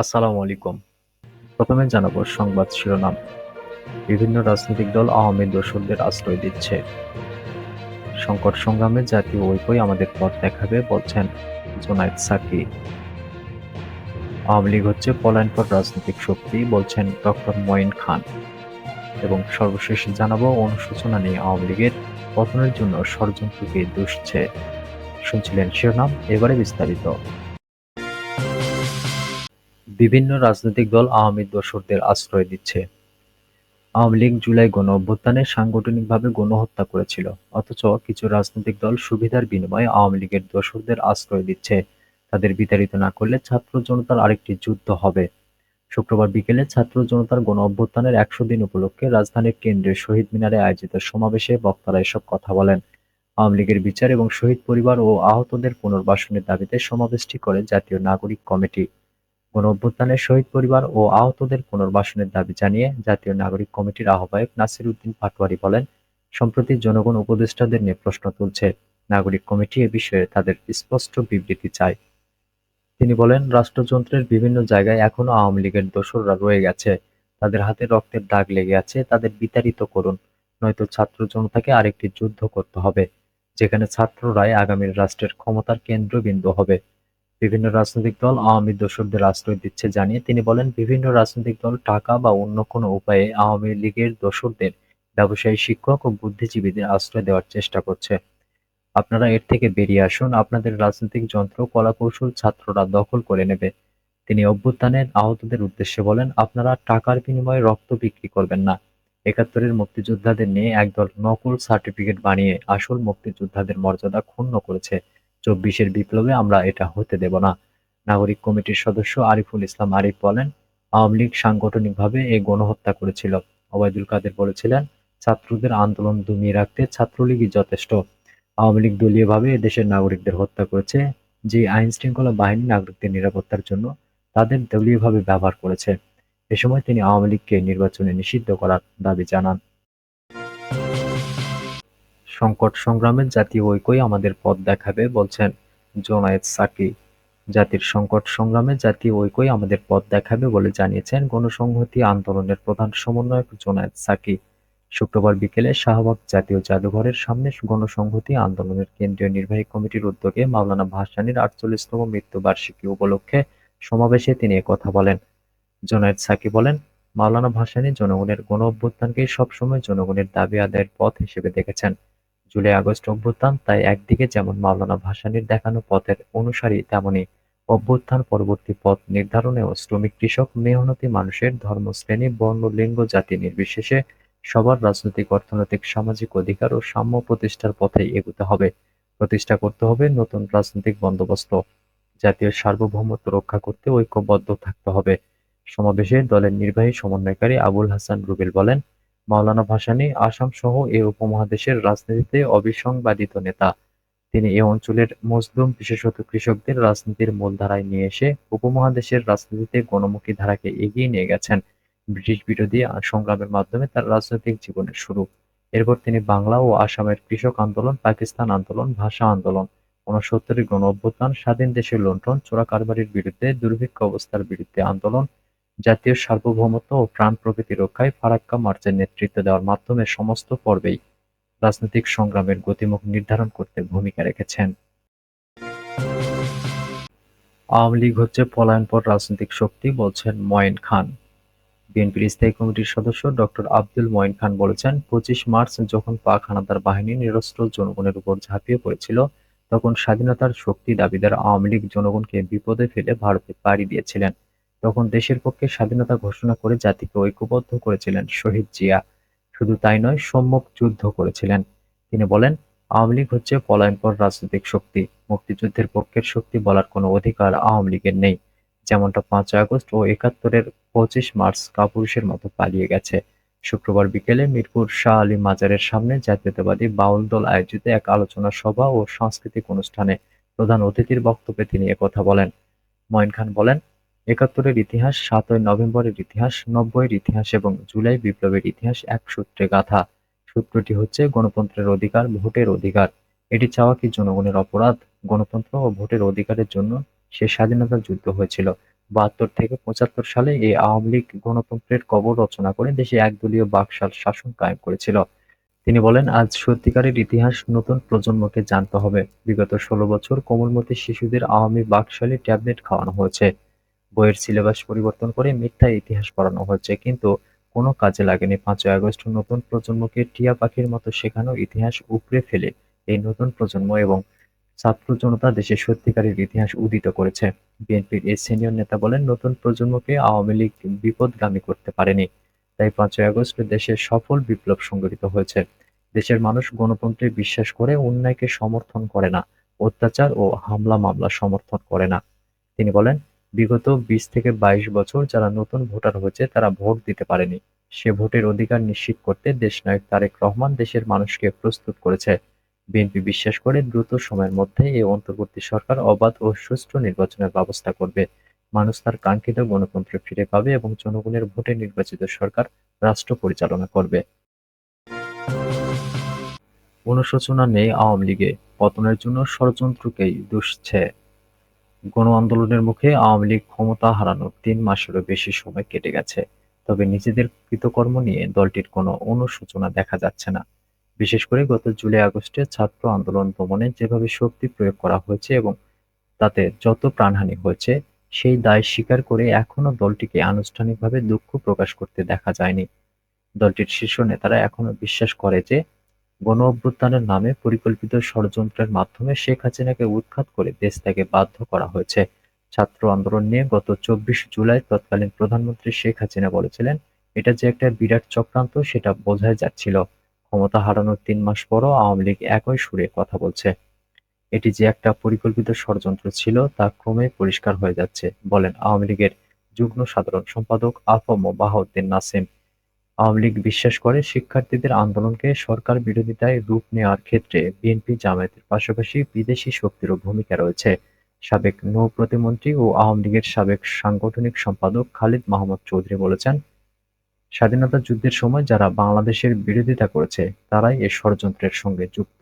আসসালামু আলাইকুম। প্রথমে জানাবো সংবাদ শিরোনাম। বিভিন্ন রাজনৈতিক দল আওয়ামী দোসরদের আশ্রয় দিচ্ছে। সংকট সংগ্রামে জাতীয় ঐক্যই আমাদের পথ দেখাবে বলছেন জোনায়েদ সাকি। আওয়ামী লীগ হচ্ছে পলায়নপর রাজনৈতিক শক্তি বলছেন ডক্টর মঈন খান। এবং সর্বশেষ জানাবো অনুশোচনা নেই আওয়ামী লীগের, পতনের জন্য ষড়যন্ত্রকে দুষছে। শুনছিলেন শিরোনাম, এবারে বিস্তারিত। বিভিন্ন রাজনৈতিক দল আওয়ামী দোসরদের আশ্রয় দিচ্ছে। আওয়ামী লীগ জুলাই গণঅভ্যুত্থানে সাংগঠনিকভাবে গণহত্যা করেছিল, অথচ কিছু রাজনৈতিক দল সুবিধার বিনিময়ে আওয়ামী লীগের দোসরদের আশ্রয় দিচ্ছে। তাদের বিতাড়িত না করলে ছাত্র জনতার আরেকটি যুদ্ধ হবে। শুক্রবার বিকেলে ছাত্র জনতার গণঅভ্যুত্থানের ১০০ দিন উপলক্ষে রাজধানীর কেন্দ্রীয় শহীদ মিনারে আয়োজিত সমাবেশে বক্তারা এসব কথা বলেন। আওয়ামী লীগের বিচার এবং শহীদ পরিবার ও আহতদের পুনর্বাসনের দাবিতে সমাবেশটি করে জাতীয় নাগরিক কমিটি। গণঅভ্যুত্থানে শহীদ পরিবার ও আহতদের পুনর্বাসনের দাবি জানিয়ে জাতীয় নাগরিক কমিটির আহ্বায়ক নাসির উদ্দিন পাটোয়ারী বলেন, সম্প্রতি জনগণ উপদেষ্টাদের নিয়ে প্রশ্ন তুলছে। নাগরিক কমিটি এ বিষয়ে তাদের স্পষ্ট বিবৃতি চায়। তিনি বলেন, রাষ্ট্রযন্ত্রের বিভিন্ন জায়গায় এখনো আওয়ামী লীগের দোসররা রয়ে গেছে। তাদের হাতে রক্তের দাগ লেগে আছে, তাদের বিতাড়িত করুন, নয়তো ছাত্র জনতাকে আরেকটি যুদ্ধ করতে হবে, যেখানে ছাত্ররাই আগামীর রাষ্ট্রের ক্ষমতার কেন্দ্রবিন্দু হবে। বিভিন্ন রাজনৈতিক দল আওয়ামী দোসরদের আশ্রয় দিচ্ছে জানিয়ে তিনি বলেন, বিভিন্ন রাজনৈতিক দল টাকা বা অন্য কোনো উপায়ে আওয়ামী লীগের দোসরদের, ব্যবসায়ী, শিক্ষক ও বুদ্ধিজীবীদের আশ্রয় দেওয়ার চেষ্টা করছে। আপনারা এর থেকে বেরিয়ে আসুন, আপনাদের রাজনৈতিক যন্ত্র কলাকৌশল ছাত্ররা দখল করে নেবে। তিনি অভ্যুত্থানের আহতদের উদ্দেশ্যে বলেন, আপনারা টাকার বিনিময়ে রক্ত বিক্রি করবেন না। ৭১-এর মুক্তিযোদ্ধাদের নিয়ে একদল নকল সার্টিফিকেট বানিয়ে আসল মুক্তিযোদ্ধাদের মর্যাদা ক্ষুণ্ণ করেছে। ২৪-এর বিপ্লবে আমরা এটা হতে দেব না। নাগরিক কমিটির সদস্য আরিফুল ইসলাম আরিফ বলেন, আওয়ামী লীগ সাংগঠনিকভাবে এই গণহত্যা করেছিল। ওবায়দুল কাদের বলেছিলেন, ছাত্রদের আন্দোলন দমিয়ে রাখতে ছাত্রলীগই যথেষ্ট। আওয়ামী লীগ দলীয়ভাবে এদেশের নাগরিকদের হত্যা করেছে। যে আইনশৃঙ্খলা বাহিনী নাগরিকদের নিরাপত্তার জন্য তাদের দলীয়ভাবে ব্যবহার করেছে। এ সময় তিনি আওয়ামী লীগকে নির্বাচনে নিষিদ্ধ করার দাবি জানান। সংকট সংগ্রামে জাতীয় ঐক্যই আমাদের পথ দেখাবে বলছেন জোনায়েদ সাকি। জাতির সংকট সংগ্রামে জাতীয় ঐক্যই আমাদের পথ দেখাবে বলে জানিয়েছেন গণসংহতি আন্দোলনের প্রধান সমন্বয়ক জোনায়েদ সাকি। শুক্রবার বিকেলে শাহবাগ জাতীয় জাদুঘরের সামনে গণসংহতি আন্দোলনের কেন্দ্রীয় নির্বাহী কমিটির উদ্যোগে মাওলানা ভাসানীর ৪৮তম মৃত্যুবার্ষিকী উপলক্ষে সমাবেশে তিনি একথা বলেন। জোনায়েদ সাকি বলেন, মাওলানা ভাসানী জনগণের গণঅভ্যুত্থানকে সবসময় জনগণের দাবি আদায়ের পথ হিসেবে দেখেছেন। জুলাই-আগস্ট অভ্যুত্থান তাই একদিকে যেমন মাওলানা ভাসানীর দেখানো পথের অনুসারী, তেমনি অভ্যুত্থান পরবর্তী পথ নির্ধারণেও শ্রমিক, কৃষক, মেহনতি মানুষের ধর্ম, শ্রেণী, বর্ণ, লিঙ্গ, জাতি নির্বিশেষে সবার রাজনৈতিক, অর্থনৈতিক, সামাজিক অধিকার ও সাম্য প্রতিষ্ঠার পথেই এগুতে হবে। প্রতিষ্ঠা করতে হবে নতুন রাজনৈতিক বন্দোবস্ত। জাতীয় সার্বভৌমত্ব রক্ষা করতে ঐক্যবদ্ধ থাকতে হবে। সমাবেশে দলের নির্বাহী সমন্বয়কারী আবুল হাসান রুবেল বলেন, মাওলানা ভাসানী আসাম সহ এ উপমহাদেশের রাজনীতিতে অবিসংবাদিত নেতা। তিনি এ অঞ্চলের মজলুম, বিশেষত কৃষকদের রাজনীতির মূলধারায় নিয়ে এসে উপমহাদেশের রাজনীতিতে গণমুখী ধারাকে এগিয়ে নিয়ে গেছেন। ব্রিটিশ বিরোধী সংগ্রামের মাধ্যমে তার রাজনৈতিক জীবনের শুরু। এরপর তিনি বাংলা ও আসামের কৃষক আন্দোলন, পাকিস্তান আন্দোলন, ভাষা আন্দোলন, ৬৯-এর গণঅভ্যুত্থান, স্বাধীন দেশের লুণ্ঠন, চোরাকারবারির বিরুদ্ধে, দুর্ভিক্ষ অবস্থার বিরুদ্ধে আন্দোলন, জাতীয় সার্বভৌমত্ব ও প্রাণ প্রকৃতি রক্ষায় ফারাক্কা মার্চের নেতৃত্ব দেওয়ার মাধ্যমে সমস্ত পর্বেই রাজনৈতিক সংগ্রামের গতিমুখ নির্ধারণ করতে ভূমিকা রেখেছেন। আওয়ামী লীগ হচ্ছে পলায়নপর রাজনৈতিক শক্তি বলছেন মঈন খান। বিএনপির স্থায়ী কমিটির সদস্য ডক্টর আব্দুল মঈন খান বলেছেন, ২৫ মার্চ যখন পাক হানাদার বাহিনী নিরস্ত্র জনগণের উপর ঝাঁপিয়ে পড়েছিল, তখন স্বাধীনতার শক্তি দাবিদার আওয়ামী লীগ জনগণকে বিপদে ফেলে ভারতে পাড়ি দিয়েছিলেন। তখন দেশের পক্ষে স্বাধীনতা ঘোষণা করে জাতিকে ঐক্যবদ্ধ করেছিলেন শহীদ জিয়া। শুধু তাই নয়, সম্মুখ যুদ্ধ করেছিলেন। তিনি বলেন, আওয়ামী লীগ হচ্ছে পলায়নপর রাজনৈতিক শক্তি। মুক্তিযুদ্ধের পক্ষের শক্তি বলার কোনো অধিকার আওয়ামী লীগের নেই, যেমনটা ৫ই আগস্ট ও ৭১-এর ২৫ মার্চ কাপুরুষের মতো পালিয়ে গেছে। শুক্রবার বিকেলে মিরপুর শাহ আলী মাজারের সামনে জাতীয়তাবাদী বাউল দল আয়োজিত এক আলোচনা সভা ও সাংস্কৃতিক অনুষ্ঠানে প্রধান অতিথির বক্তব্যে তিনি একথা বলেন। মঈন খান বলেন, ৭১-এর ইতিহাস, ৭ই নভেম্বরের ইতিহাস, ৯০-এর ইতিহাস এবং জুলাই বিপ্লবের ইতিহাস এক সূত্রে গাঁথা। সূত্রটি হচ্ছে গণতন্ত্রের অধিকার, ভোটের অধিকার। এটি চাওয়া কি জনগণের অপরাধ? গণতন্ত্র ও ভোটের অধিকারের জন্য সে স্বাধীনতা যুদ্ধ হয়েছিল। ৭২ থেকে ৭৫ সালে এই আওয়ামী লীগ গণতন্ত্রের কবর রচনা করে দেশে একদলীয় বাকশাল শাসন কায়েম করেছিল। তিনি বলেন, আজ সত্যিকারের ইতিহাস নতুন প্রজন্মকে জানতে হবে। বিগত ১৬ বছর কোমলমতি শিশুদের আওয়ামী বাকশালী ট্যাবলেট খাওয়ানো হয়েছে। বইয়ের সিলেবাস পরিবর্তন করে মিথ্যা ইতিহাস পড়ানো হচ্ছে, কিন্তু কোনো কাজে লাগেনি। ৫ই আগস্ট নতুন প্রজন্মকে টিয়া পাখির মতো শেখানো ইতিহাস উপড়ে ফেলে এই নতুন প্রজন্ম এবং ছাত্র জনতা দেশে সত্যিকারের ইতিহাস উদিত করেছে। বিএনপির এই সিনিয়র নেতা বলেন, নতুন প্রজন্মকে আওয়ামী লীগ বিপথগামী করতে পারেনি। তাই ৫ই আগস্ট দেশে সফল বিপ্লব সংঘটিত হয়েছে। দেশের মানুষ গণতন্ত্রে বিশ্বাস করে, অন্যায়কে সমর্থন করে না, অত্যাচার ও হামলা মামলা সমর্থন করে না। তিনি বলেন, বিগত ২০ থেকে ২২ বছর যারা নতুন ভোটার হয়েছে তারা ভোট দিতে পারেনি। সে ভোটের অধিকার নিশ্চিত করতে দেশনায়ক তারেক রহমান দেশের মানুষকে প্রস্তুত করেছে। বিএনপি বিশ্বাস করে, দ্রুত সময়ের মধ্যে এই অন্তর্বর্তী সরকার অবাধ ও সুষ্ঠু নির্বাচনের ব্যবস্থা করবে। মানুষ তার কাঙ্ক্ষিত গণতন্ত্র ফিরে পাবে এবং জনগণের ভোটে নির্বাচিত সরকার রাষ্ট্র পরিচালনা করবে। অনুশোচনা নেই আওয়ামী লীগে, পতনের জন্য ষড়যন্ত্রকেই দুষছে। গণ আন্দোলনের মুখে আওয়ামী লীগ ক্ষমতা হারানোর ৩ মাসেরও বেশি সময় কেটে গেছে। তবে নিজেদের কৃতকর্ম নিয়ে দলটির কোনো অনুশোচনা দেখা যাচ্ছে না। বিশেষ করে গত জুলাই-আগস্টে ছাত্র আন্দোলন দমনে যেভাবে শক্তি প্রয়োগ করা হয়েছে এবং তাতে যত প্রাণহানি হয়েছে, সেই দায় স্বীকার করে এখনো দলটিকে আনুষ্ঠানিকভাবে দুঃখ প্রকাশ করতে দেখা যায়নি। দলটির শীর্ষ নেতারা এখনো বিশ্বাস করে যে গণঅভ্যুত্থানের নামে পরিকল্পিত ষড়যন্ত্রের মাধ্যমে শেখ হাসিনাকে উৎখাত করে দেশ ত্যাগে বাধ্য করা হয়েছে। ছাত্র আন্দোলন নিয়ে গত ২৪ জুলাই তৎকালীন প্রধানমন্ত্রী শেখ হাসিনা বলেছিলেন, এটা যে একটা বিরাট চক্রান্ত সেটা বোঝাই যাচ্ছিল। ক্ষমতা হারানোর ৩ মাস পরও আওয়ামী লীগ একই সুরে কথা বলছে। এটি যে একটা পরিকল্পিত ষড়যন্ত্র ছিল তা ক্রমেই পরিষ্কার হয়ে যাচ্ছে, বলেন আওয়ামী লীগের যুগ্ম সাধারণ সম্পাদক আ.ফ.ম. বাহাউদ্দিন নাসিম। আওয়ামী লীগ বিশ্বাস করে, শিক্ষার্থীদের আন্দোলনকে সরকার বিরোধিতায় রূপ নেওয়ার ক্ষেত্রে বিএনপি জামায়াতের পাশাপাশি বিদেশি শক্তিরও ভূমিকা রয়েছে। সাবেক নৌ প্রতিমন্ত্রী ও আওয়ামী লীগের সাবেক সাংগঠনিক সম্পাদক খালিদ মাহমুদ চৌধুরী বলেছেন, স্বাধীনতা যুদ্ধের সময় যারা বাংলাদেশের বিরোধিতা করেছে তারাই এ ষড়যন্ত্রের সঙ্গে যুক্ত।